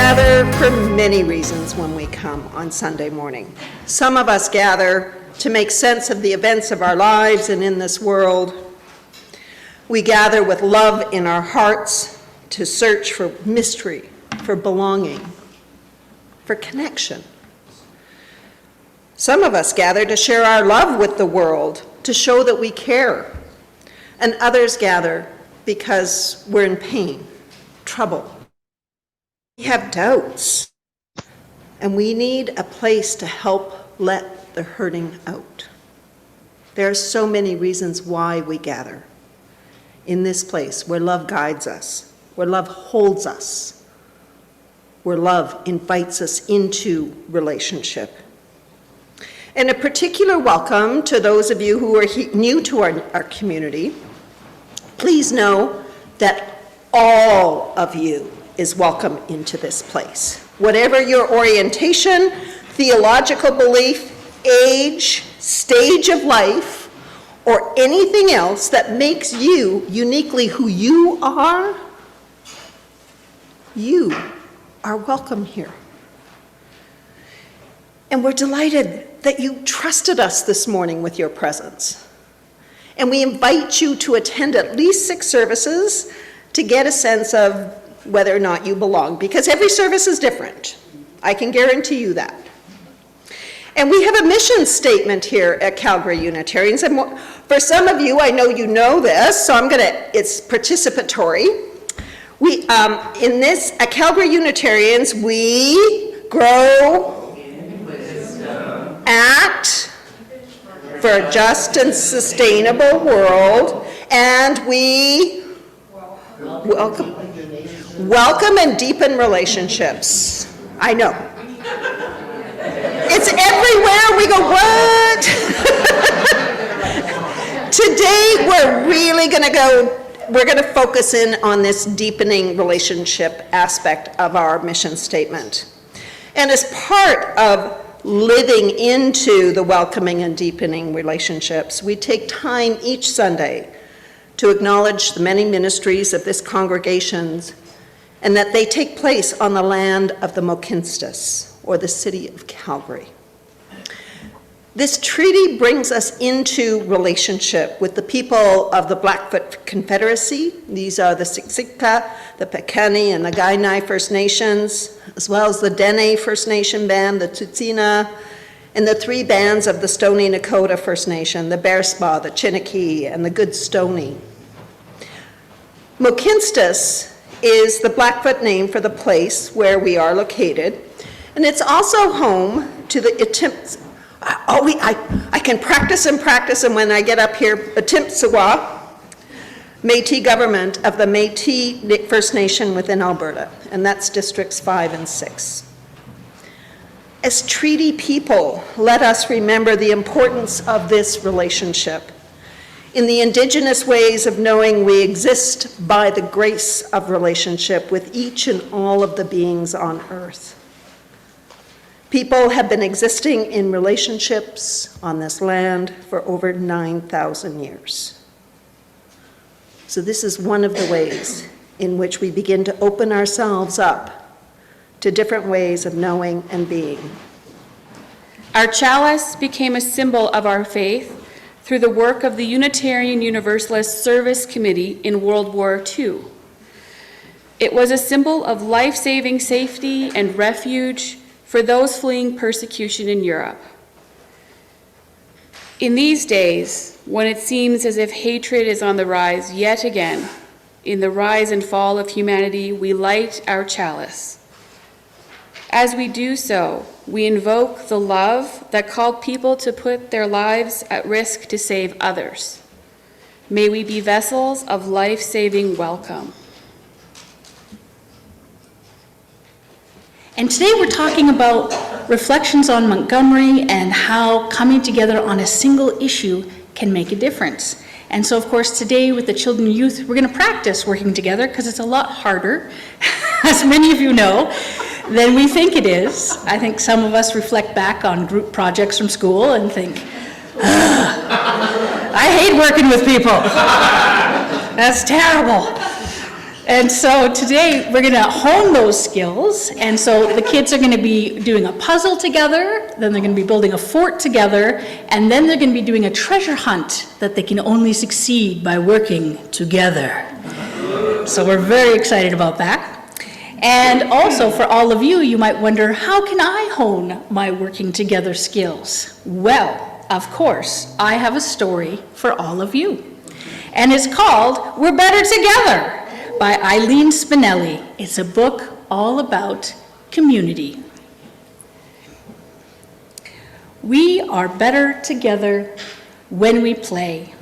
gather for many reasons when we come on Sunday morning. Some of us gather to make sense of the events of our lives and in this world. We gather with love in our hearts to search for mystery, for belonging, for connection. Some of us gather to share our love with the world, to show that we care. And others gather because we're in pain, trouble. We have doubts, and we need a place to help let the hurting out. There are so many reasons why we gather in this place where love guides us, where love holds us, where love invites us into relationship. And a particular welcome to those of you who are new to our community. Please know that all of you is welcome into this place. Whatever your orientation, theological belief, age, stage of life, or anything else that makes you uniquely who you are welcome here. And we're delighted that you trusted us this morning with your presence. And we invite you to attend at least 6 services to get a sense of whether or not you belong, because every service is different. I can guarantee you that. And we have a mission statement here at Calgary Unitarians. And for some of you, I know you know this, so it's participatory. At Calgary Unitarians, we grow in wisdom, act for a just and sustainable world, and we welcome and deepen relationships. I know. It's everywhere. We go, what? Today, we're going to focus in on this deepening relationship aspect of our mission statement. And as part of living into the welcoming and deepening relationships, we take time each Sunday to acknowledge the many ministries of this congregation and that they take place on the land of the Mohkinstsis, or the city of Calgary. This treaty brings us into relationship with the people of the Blackfoot Confederacy. These are the Siksika, the Piikani, and the Kainai First Nations, as well as the Dene First Nation band, the Tsuut'ina, and the 3 bands of the Stoney Nakoda First Nation, the Bearspaw, the Chiniki, and the Goodstoney. Mohkinstsis is the Blackfoot name for the place where we are located, and it's also home to the I can practice, and when I get up here, Atipsawa Métis government of the Métis First Nation within Alberta, and that's districts 5 and 6. As treaty people, let us remember the importance of this relationship in the Indigenous ways of knowing we exist by the grace of relationship with each and all of the beings on earth. People have been existing in relationships on this land for over 9,000 years. So this is one of the ways in which we begin to open ourselves up to different ways of knowing and being. Our chalice became a symbol of our faith through the work of the Unitarian Universalist Service Committee in World War II. It was a symbol of life-saving safety and refuge for those fleeing persecution in Europe. In these days, when it seems as if hatred is on the rise yet again, in the rise and fall of humanity, we light our chalice. As we do so, we invoke the love that called people to put their lives at risk to save others. May we be vessels of life-saving welcome. And today we're talking about reflections on Montgomery and how coming together on a single issue can make a difference. And so, of course, today with the children and youth, we're going to practice working together because it's a lot harder, as many of you know, than we think it is. I think some of us reflect back on group projects from school and think, I hate working with people. That's terrible. And so today, we're going to hone those skills. And so the kids are going to be doing a puzzle together, then they're going to be building a fort together, and then they're going to be doing a treasure hunt that they can only succeed by working together. So we're very excited about that. And also for all of you, you might wonder, how can I hone my working together skills? Well, of course, I have a story for all of you. And it's called We're Better Together by Eileen Spinelli. It's a book all about community. We are better together when we play.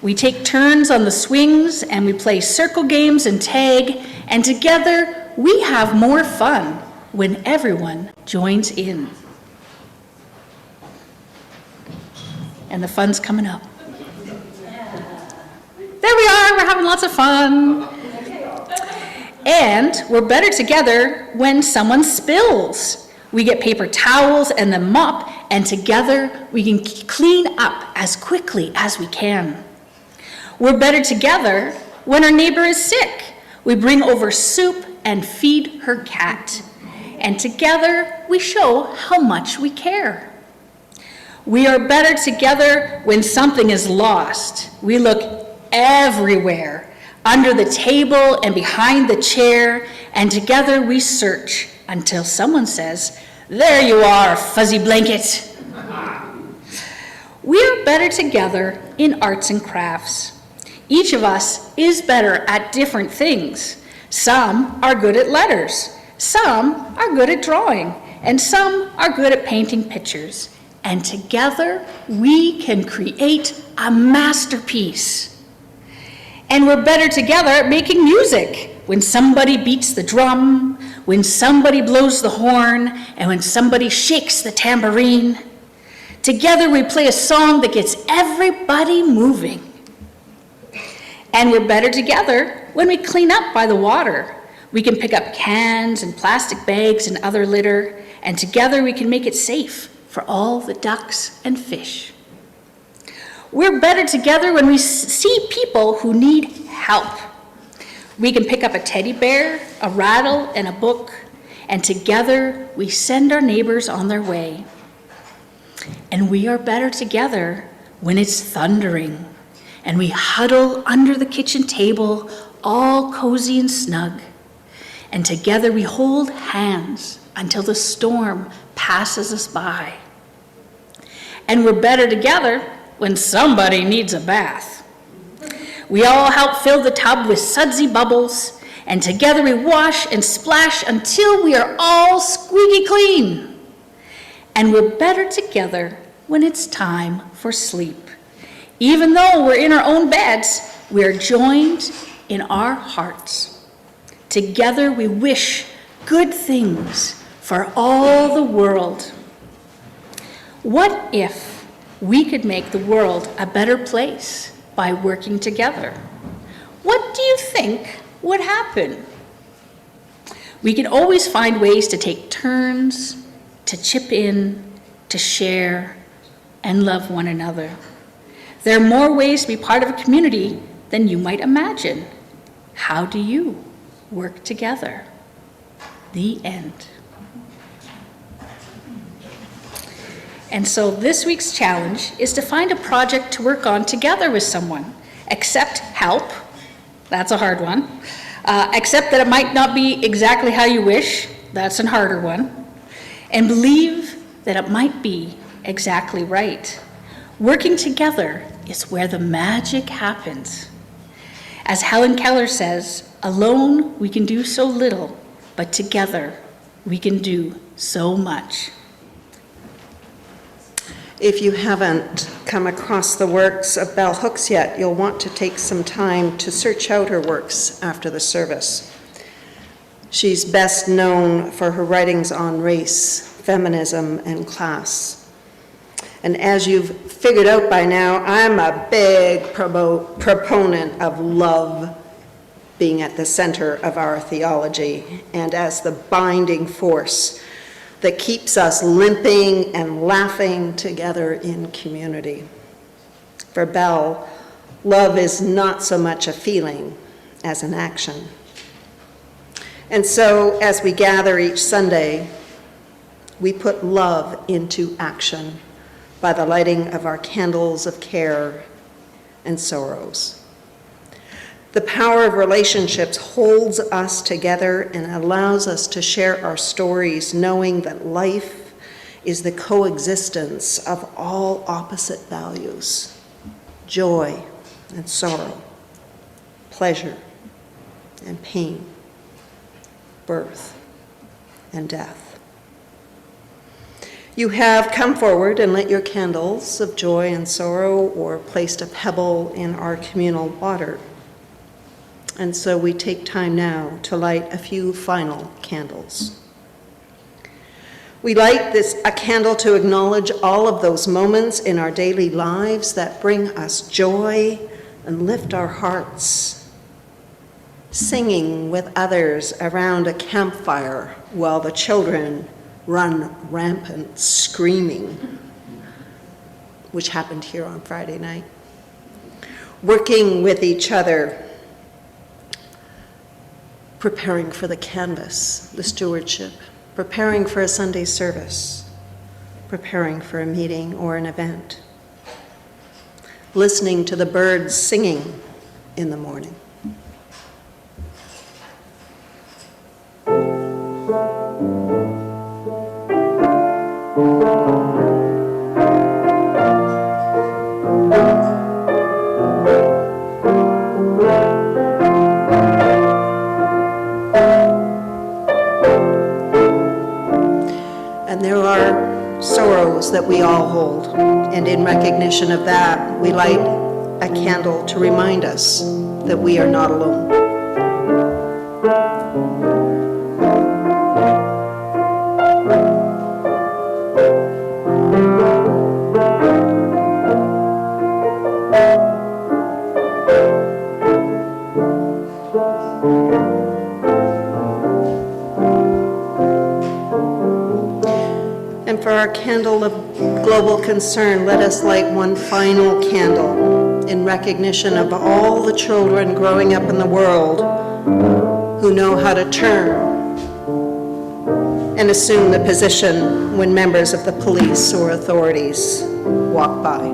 We take turns on the swings and we play circle games and tag, and together we have more fun when everyone joins in. And the fun's coming up. There we are, we're having lots of fun. And we're better together when someone spills. We get paper towels and the mop, and together we can clean up as quickly as we can. We're better together when our neighbor is sick. We bring over soup and feed her cat. And together we show how much we care. We are better together when something is lost. We look everywhere, under the table and behind the chair, and together we search until someone says, "There you are, fuzzy blanket." We are better together in arts and crafts. Each of us is better at different things. Some are good at letters, some are good at drawing, and some are good at painting pictures. And together we can create a masterpiece. And we're better together at making music. When somebody beats the drum, when somebody blows the horn, and when somebody shakes the tambourine. Together we play a song that gets everybody moving. And we're better together when we clean up by the water. We can pick up cans and plastic bags and other litter, and together we can make it safe for all the ducks and fish. We're better together when we see people who need help. We can pick up a teddy bear, a rattle, and a book, and together we send our neighbors on their way. And we are better together when it's thundering, and we huddle under the kitchen table, all cozy and snug. And together we hold hands until the storm passes us by. And we're better together when somebody needs a bath. We all help fill the tub with sudsy bubbles, and together we wash and splash until we are all squeaky clean. And we're better together when it's time for sleep. Even though we're in our own beds, we are joined in our hearts. Together we wish good things for all the world. What if we could make the world a better place by working together? What do you think would happen? We can always find ways to take turns, to chip in, to share, and love one another. There are more ways to be part of a community than you might imagine. How do you work together? The end. And so this week's challenge is to find a project to work on together with someone. Accept help. That's a hard one. Accept that it might not be exactly how you wish. That's a harder one. And believe that it might be exactly right. Working together is where the magic happens. As Helen Keller says, alone we can do so little, but together we can do so much. If you haven't come across the works of Bell Hooks yet, you'll want to take some time to search out her works after the service. She's best known for her writings on race, feminism, and class. And as you've figured out by now, I'm a big proponent of love being at the center of our theology and as the binding force that keeps us limping and laughing together in community. For Bell, love is not so much a feeling as an action. And so as we gather each Sunday, we put love into action by the lighting of our candles of care and sorrows. The power of relationships holds us together and allows us to share our stories, knowing that life is the coexistence of all opposite values: joy and sorrow, pleasure and pain, birth and death. You have come forward and lit your candles of joy and sorrow, or placed a pebble in our communal water. And so we take time now to light a few final candles. We light a candle to acknowledge all of those moments in our daily lives that bring us joy and lift our hearts. Singing with others around a campfire while the children run rampant screaming, which happened here on Friday night. Working with each other, preparing for the canvas, the stewardship, preparing for a Sunday service, preparing for a meeting or an event, listening to the birds singing in the morning. And there are sorrows that we all hold, and in recognition of that, we light a candle to remind us that we are not alone. And for our candle of global concern, let us light one final candle in recognition of all the children growing up in the world who know how to turn and assume the position when members of the police or authorities walk by.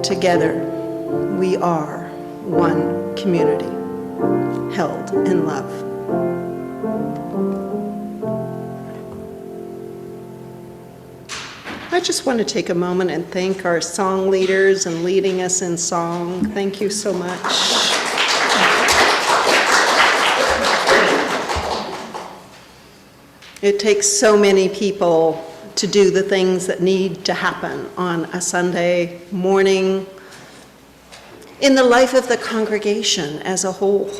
Together, we are one community, held in love. I just want to take a moment and thank our song leaders and leading us in song. Thank you so much. It takes so many people to do the things that need to happen on a Sunday morning in the life of the congregation as a whole.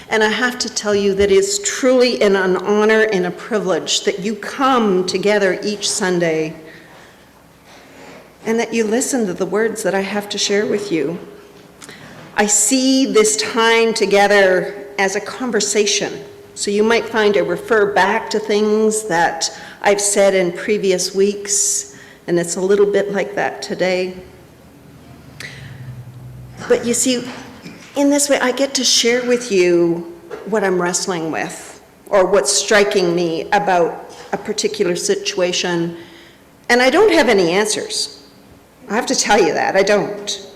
And I have to tell you that it's truly an honor and a privilege that you come together each Sunday and that you listen to the words that I have to share with you. I see this time together as a conversation. So you might find I refer back to things that I've said in previous weeks, and it's a little bit like that today. But you see, in this way, I get to share with you what I'm wrestling with, or what's striking me about a particular situation, and I don't have any answers. I have to tell you that, I don't.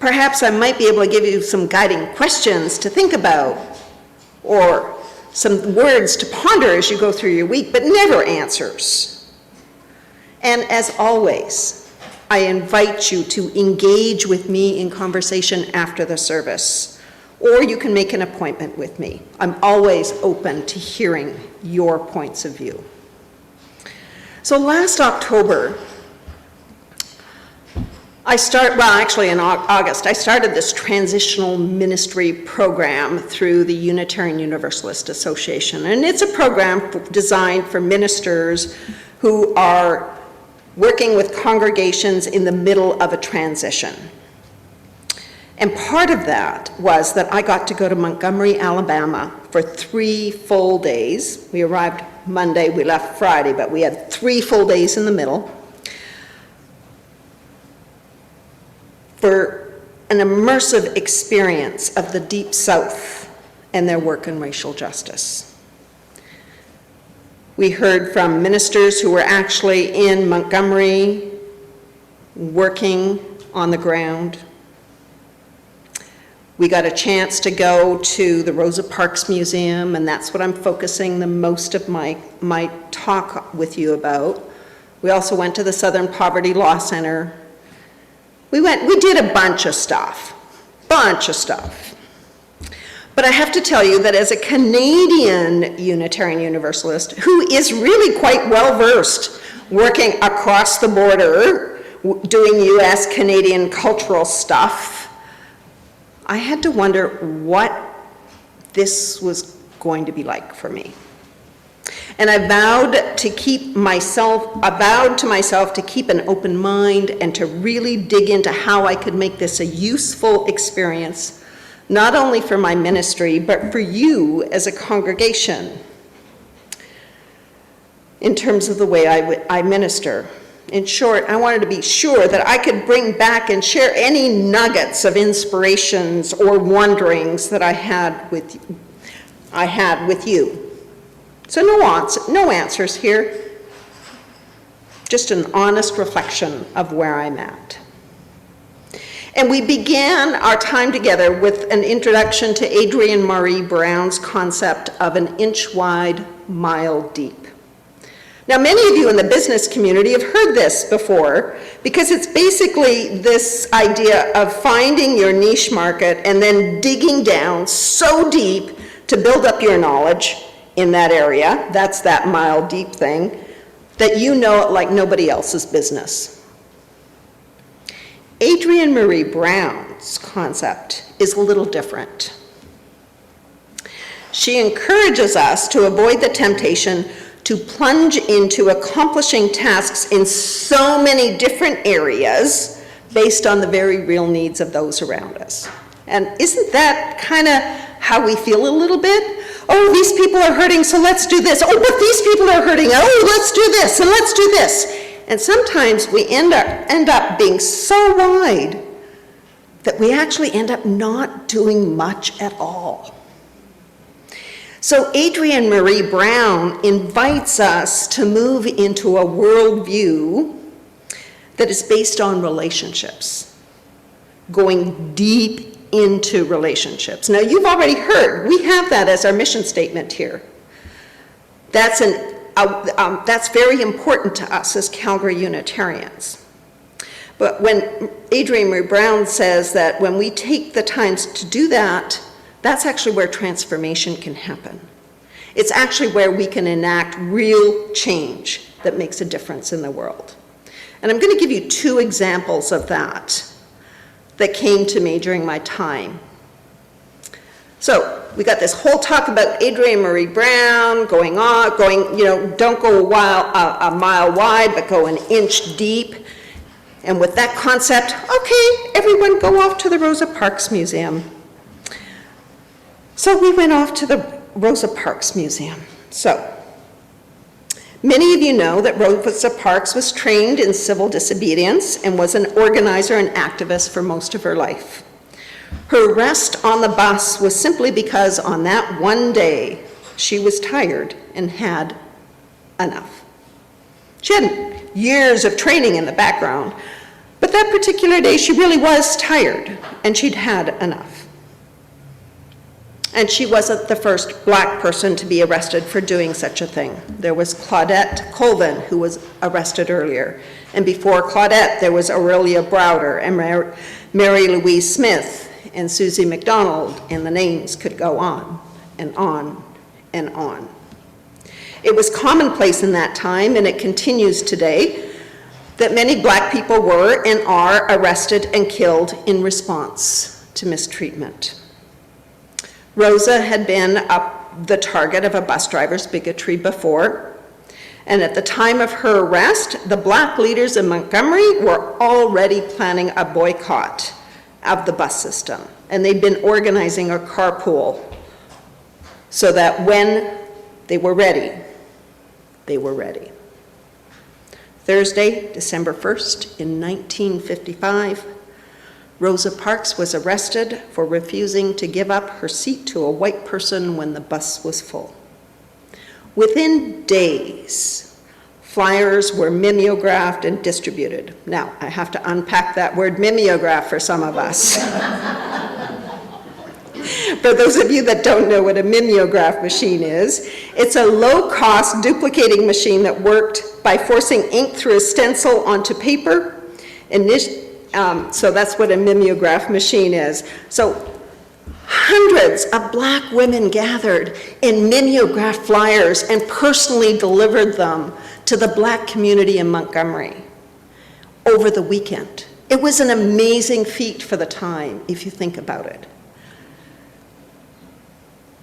Perhaps I might be able to give you some guiding questions to think about, or some words to ponder as you go through your week, but never answers. And as always, I invite you to engage with me in conversation after the service, or you can make an appointment with me. I'm always open to hearing your points of view. So last October, in August, I started this transitional ministry program through the Unitarian Universalist Association. And it's a program designed for ministers who are working with congregations in the middle of a transition. And part of that was that I got to go to Montgomery, Alabama for 3 full days. We arrived Monday, we left Friday, but we had 3 full days in the middle for an immersive experience of the Deep South and their work in racial justice. We heard from ministers who were actually in Montgomery working on the ground. We got a chance to go to the Rosa Parks Museum, and that's what I'm focusing the most of my talk with you about. We also went to the Southern Poverty Law Center. We did a bunch of stuff. But I have to tell you that as a Canadian Unitarian Universalist, who is really quite well-versed working across the border, doing US-Canadian cultural stuff, I had to wonder what this was going to be like for me. And I vowed to myself to keep an open mind and to really dig into how I could make this a useful experience, not only for my ministry, but for you as a congregation, in terms of the way I minister. In short, I wanted to be sure that I could bring back and share any nuggets of inspirations or wonderings that I had with you. So no answers here, just an honest reflection of where I'm at. And we began our time together with an introduction to Adrienne Maree Brown's concept of an inch wide, mile deep. Now, many of you in the business community have heard this before, because it's basically this idea of finding your niche market and then digging down so deep to build up your knowledge in that area, that's that mile deep thing, that you know it like nobody else's business. Adrienne Maree Brown's concept is a little different. She encourages us to avoid the temptation to plunge into accomplishing tasks in so many different areas based on the very real needs of those around us. And isn't that kind of how we feel a little bit? Oh, these people are hurting, so let's do this. Oh, but these people are hurting. Oh, let's do this, and let's do this. And sometimes we end up being so wide that we actually end up not doing much at all. So Adrienne Maree Brown invites us to move into a worldview that is based on relationships, going deep into relationships. Now, you've already heard, we have that as our mission statement here. That's very important to us as Calgary Unitarians. But when Adrienne Maree Brown says that when we take the times to do that, that's actually where transformation can happen. It's actually where we can enact real change that makes a difference in the world. And I'm going to give you 2 examples of that came to me during my time. So we got this whole talk about Adrienne Maree Brown going, don't go a mile wide, but go an inch deep. And with that concept, okay, everyone go off to the Rosa Parks Museum. So we went off to the Rosa Parks Museum. So many of you know that Rosa Parks was trained in civil disobedience and was an organizer and activist for most of her life. Her arrest on the bus was simply because on that one day, she was tired and had enough. She had years of training in the background, but that particular day she really was tired and she'd had enough. And she wasn't the first Black person to be arrested for doing such a thing. There was Claudette Colvin, who was arrested earlier. And before Claudette, there was Aurelia Browder and Mary Louise Smith and Susie McDonald, and the names could go on and on and on. It was commonplace in that time, and it continues today, that many Black people were and are arrested and killed in response to mistreatment. Rosa had been the target of a bus driver's bigotry before, and at the time of her arrest, the Black leaders in Montgomery were already planning a boycott of the bus system. And they'd been organizing a carpool so that when they were ready, they were ready. Thursday, December 1st, in 1955, Rosa Parks was arrested for refusing to give up her seat to a white person when the bus was full. Within days, flyers were mimeographed and distributed. Now, I have to unpack that word mimeograph for some of us. For those of you that don't know what a mimeograph machine is, it's a low-cost duplicating machine that worked by forcing ink through a stencil onto paper. So that's what a mimeograph machine is. So hundreds of black women gathered in mimeograph flyers and personally delivered them to the black community in Montgomery over the weekend. It was an amazing feat for the time, if you think about it.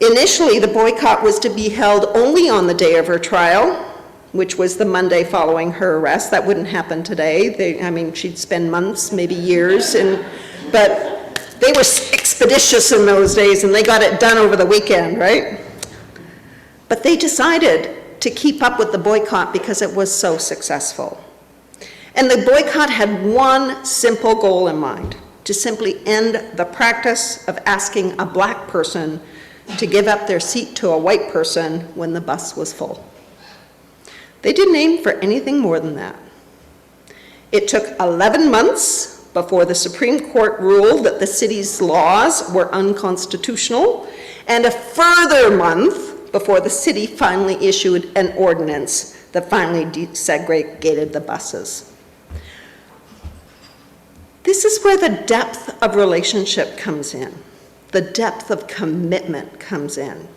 Initially, the boycott was to be held only on the day of her trial, which was the Monday following her arrest. That wouldn't happen today. She'd spend months, maybe years, but they were expeditious in those days, and they got it done over the weekend, right? But they decided to keep up with the boycott because it was so successful. And the boycott had one simple goal in mind: to simply end the practice of asking a black person to give up their seat to a white person when the bus was full. They didn't aim for anything more than that. It took 11 months before the Supreme Court ruled that the city's laws were unconstitutional, and a further month before the city finally issued an ordinance that finally desegregated the buses. This is where the depth of relationship comes in. The depth of commitment comes in,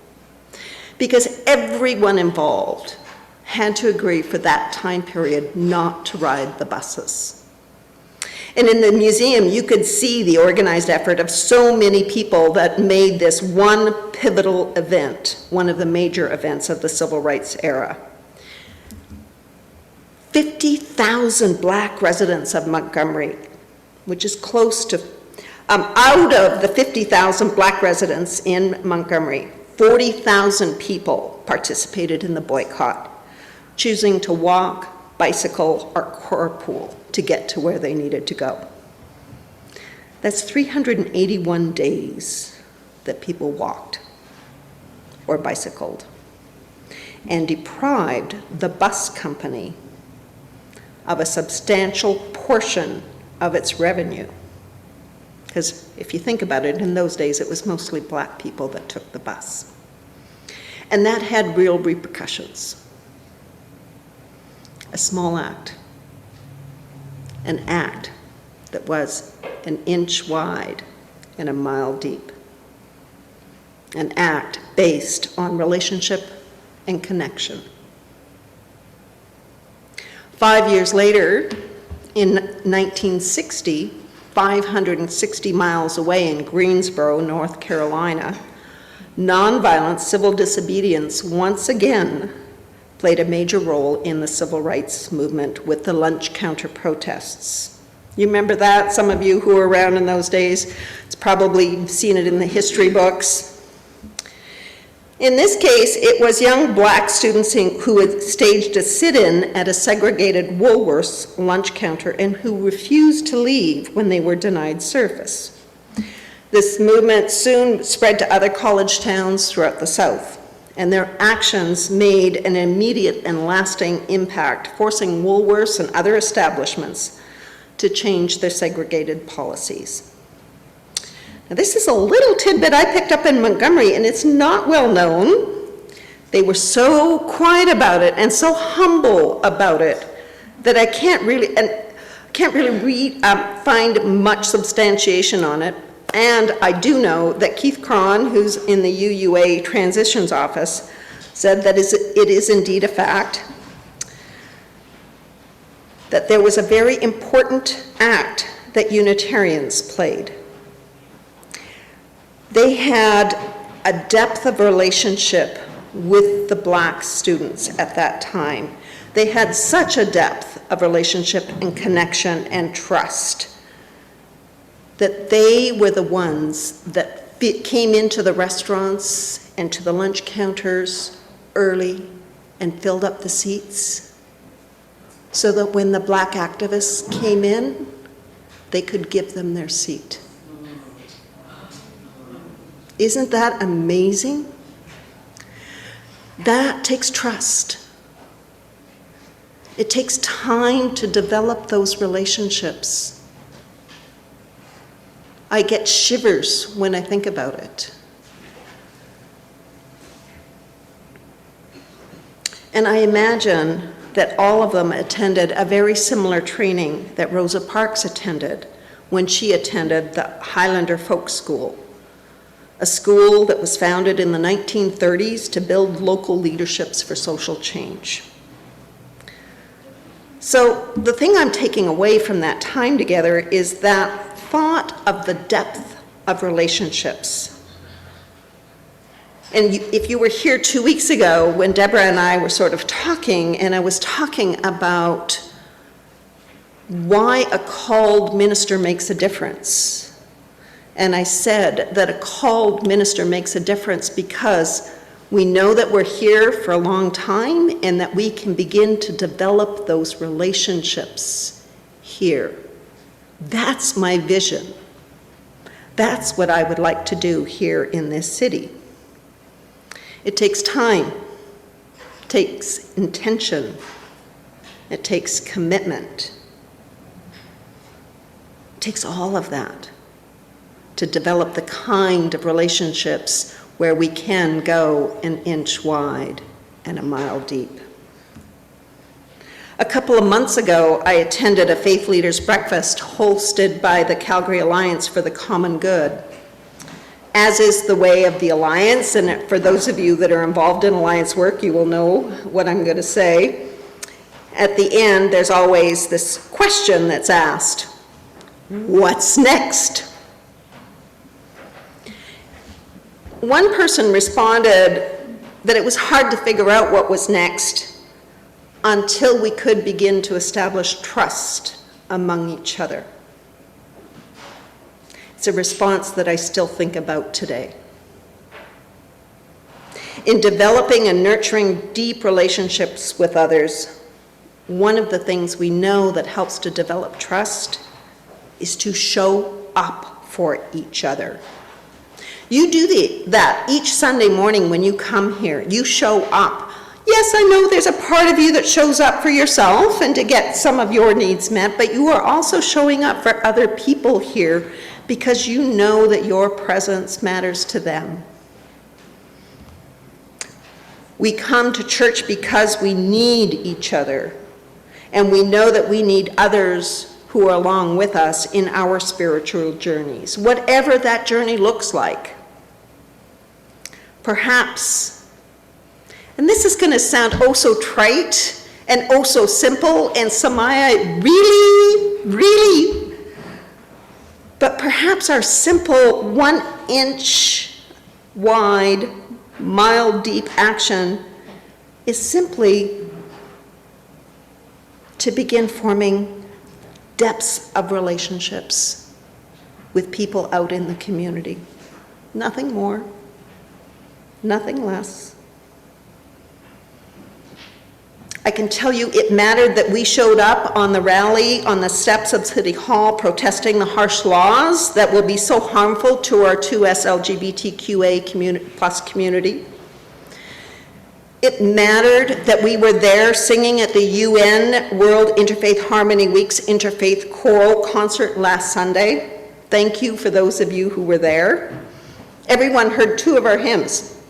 because everyone involved had to agree for that time period not to ride the buses. And in the museum, you could see the organized effort of so many people that made this one pivotal event, one of the major events of the civil rights era. 50,000 black residents of Montgomery, which is close to out of the 50,000 black residents in Montgomery, 40,000 people participated in the boycott, choosing to walk, bicycle, or carpool to get to where they needed to go. That's 381 days that people walked or bicycled, and deprived the bus company of a substantial portion of its revenue. Because if you think about it, in those days, it was mostly black people that took the bus. And that had real repercussions. A small act. An act that was an inch wide and a mile deep. An act based on relationship and connection. 5 years later, in 1960, 560 miles away in Greensboro, North Carolina, nonviolent civil disobedience once again played a major role in the civil rights movement with the lunch counter protests. You remember that? Some of you who were around in those days, it's probably seen it in the history books. In this case, it was young black students who had staged a sit-in at a segregated Woolworth's lunch counter and who refused to leave when they were denied service. This movement soon spread to other college towns throughout the South, and their actions made an immediate and lasting impact, forcing Woolworths and other establishments to change their segregated policies. Now, this is a little tidbit I picked up in Montgomery, and it's not well known. They were so quiet about it and so humble about it that I can't really find much substantiation on it. And I do know that Keith Cron, who's in the UUA Transitions Office, said that it is indeed a fact that there was a very important act that Unitarians played. They had a depth of relationship with the black students at that time. They had such a depth of relationship and connection and trust that they were the ones that came into the restaurants and to the lunch counters early and filled up the seats so that when the Black activists came in, they could give them their seat. Isn't that amazing? That takes trust. It takes time to develop those relationships. I get shivers when I think about it. And I imagine that all of them attended a very similar training that Rosa Parks attended when she attended the Highlander Folk School, a school that was founded in the 1930s to build local leaderships for social change. So the thing I'm taking away from that time together is that thought of the depth of relationships. And if you were here 2 weeks ago when Deborah and I were sort of talking, and I was talking about why a called minister makes a difference. And I said that a called minister makes a difference because we know that we're here for a long time and that we can begin to develop those relationships here. That's my vision. That's what I would like to do here in this city. It takes time, it takes intention, it takes commitment. It takes all of that to develop the kind of relationships where we can go an inch wide and a mile deep. A couple of months ago, I attended a faith leaders breakfast hosted by the Calgary Alliance for the Common Good. As is the way of the Alliance, and for those of you that are involved in Alliance work, you will know what I'm going to say. At the end, there's always this question that's asked: what's next? One person responded that it was hard to figure out what was next until we could begin to establish trust among each other. It's a response that I still think about today. In developing and nurturing deep relationships with others, one of the things we know that helps to develop trust is to show up for each other. You do that each Sunday morning when you come here. You show up. Yes, I know there's a part of you that shows up for yourself and to get some of your needs met, but you are also showing up for other people here because you know that your presence matters to them. We come to church because we need each other, and we know that we need others who are along with us in our spiritual journeys, whatever that journey looks like. Perhaps, and this is going to sound oh so trite and oh so simple, and Samaya, really, but perhaps our simple 1 inch wide, mile deep action is simply to begin forming depths of relationships with people out in the community. Nothing more, nothing less. I can tell you it mattered that we showed up on the rally on the steps of City Hall protesting the harsh laws that will be so harmful to our 2S LGBTQA+ community. It mattered that we were there singing at the UN World Interfaith Harmony Week's Interfaith Choral Concert last Sunday. Thank you for those of you who were there. Everyone heard 2 of our hymns,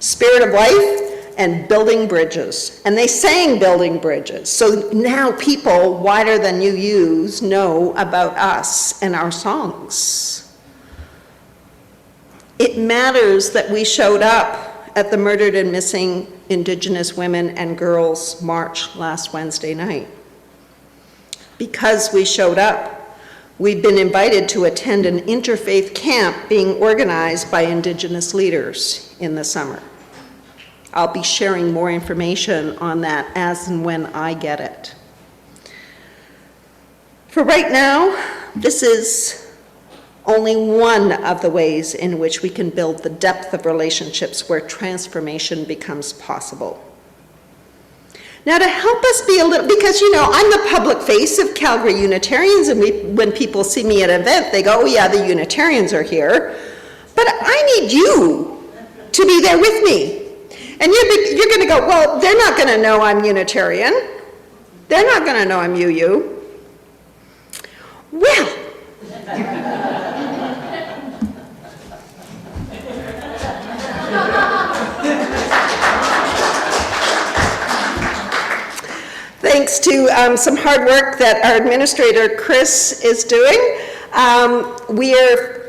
Spirit of Life and Building Bridges. And they sang Building Bridges. So now people wider than you use know about us and our songs. It matters that we showed up at the Murdered and Missing Indigenous Women and Girls March last Wednesday night. Because we showed up, we've been invited to attend an interfaith camp being organized by Indigenous leaders in the summer. I'll be sharing more information on that as and when I get it. For right now, this is only one of the ways in which we can build the depth of relationships where transformation becomes possible. Now, to help us be a little, because, you know, I'm the public face of Calgary Unitarians, and when people see me at an event, they go, oh yeah, the Unitarians are here. But I need you to be there with me. And you're going to go, well, they're not going to know I'm Unitarian. They're not going to know I'm UU. Well, thanks to some hard work that our administrator, Chris, is doing, we are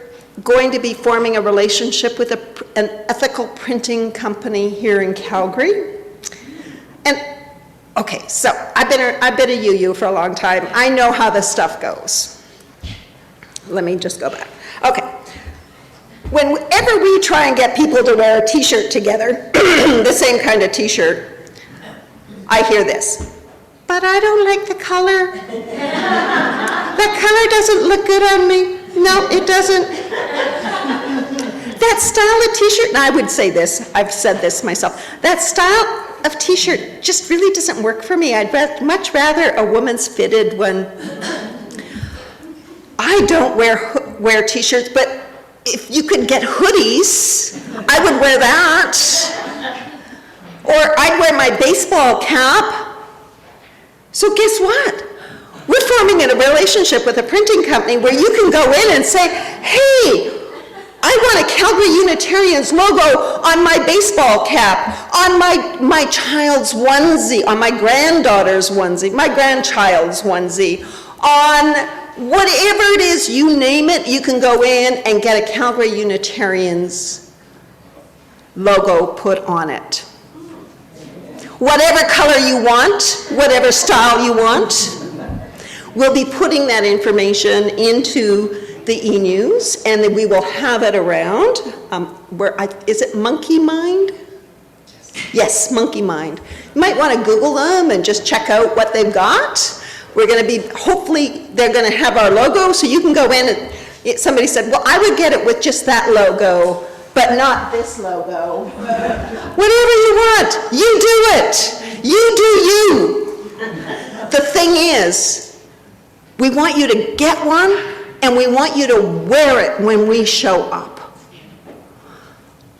going to be forming a relationship with an ethical printing company here in Calgary. And, okay, so I've been a UU for a long time. I know how this stuff goes. Let me just go back. Okay. Whenever we try and get people to wear a t-shirt together, the same kind of t-shirt, I hear this. But I don't like the color. That color doesn't look good on me. No, it doesn't. That style of t-shirt, and I would say this, I've said this myself, that style of t-shirt just really doesn't work for me. I'd much rather a woman's fitted one. I don't wear t-shirts, but if you could get hoodies, I would wear that. Or I'd wear my baseball cap. So guess what? We're forming a relationship with a printing company where you can go in and say, hey, I want a Calgary Unitarians logo on my baseball cap, on my child's onesie, on my granddaughter's onesie, my grandchild's onesie, on whatever it is, you name it, you can go in and get a Calgary Unitarians logo put on it. Whatever color you want, whatever style you want, we'll be putting that information into the e-news, and then we will have it around. Is it Monkey Mind? Yes, Monkey Mind. You might want to Google them and just check out what they've got. We're going to be, hopefully, they're going to have our logo, so you can go in and, somebody said, well, I would get it with just that logo, but not this logo. Whatever you want, you do it. You do you. The thing is, we want you to get one, and we want you to wear it when we show up.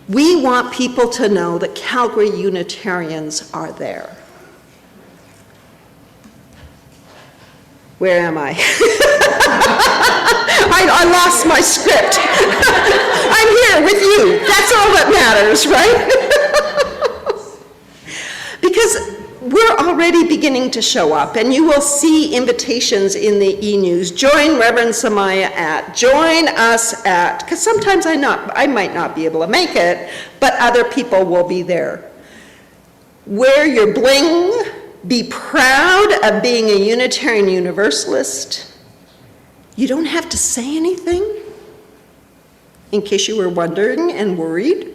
We want people to know that Calgary Unitarians are there. Where am I? I lost my script. I'm here with you. That's all that matters, right? Because we're already beginning to show up, and you will see invitations in the e-news. Join Reverend Samaya at, join us at, because sometimes I might not be able to make it, but other people will be there. Wear your bling, be proud of being a Unitarian Universalist. You don't have to say anything, in case you were wondering and worried.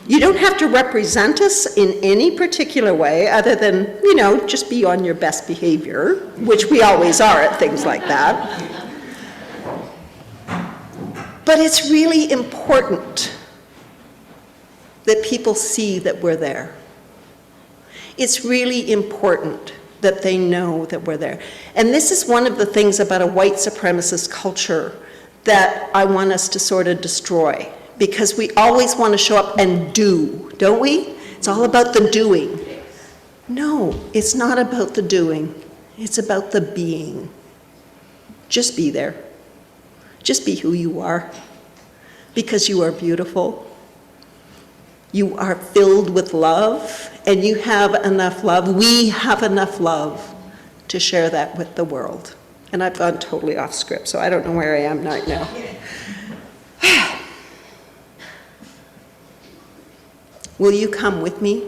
You don't have to represent us in any particular way other than, you know, just be on your best behavior, which we always are at things like that. But it's really important that people see that we're there. It's really important that they know that we're there. And this is one of the things about a white supremacist culture that I want us to sort of destroy. Because we always want to show up and do, don't we? It's all about the doing. No, it's not about the doing. It's about the being. Just be there. Just be who you are. Because you are beautiful. You are filled with love, and you have enough love. We have enough love to share that with the world. And I've gone totally off script, so I don't know where I am right now. Will you come with me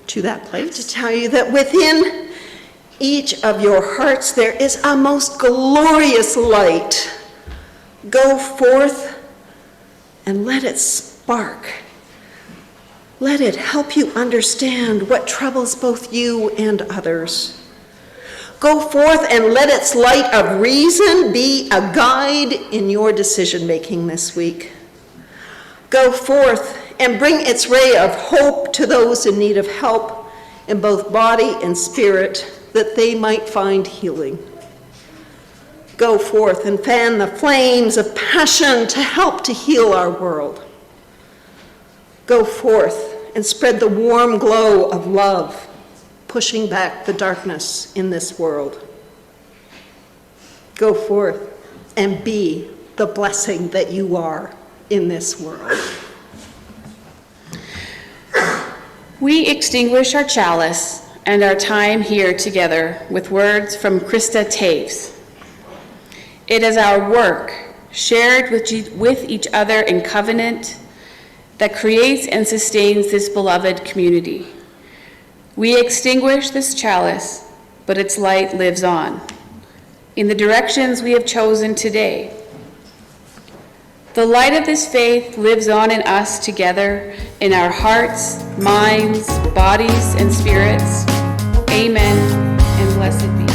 to that place? To tell you that within each of your hearts there is a most glorious light. Go forth and let it spark. Let it help you understand what troubles both you and others. Go forth and let its light of reason be a guide in your decision-making this week. Go forth and bring its ray of hope to those in need of help in both body and spirit, that they might find healing. Go forth and fan the flames of passion to help to heal our world. Go forth and spread the warm glow of love, pushing back the darkness in this world. Go forth and be the blessing that you are in this world. We extinguish our chalice and our time here together with words from Krista Taves. It is our work, shared with each other in covenant, that creates and sustains this beloved community. We extinguish this chalice, but its light lives on in the directions we have chosen today. The light of this faith lives on in us together, in our hearts, minds, bodies, and spirits. Amen, and blessed be.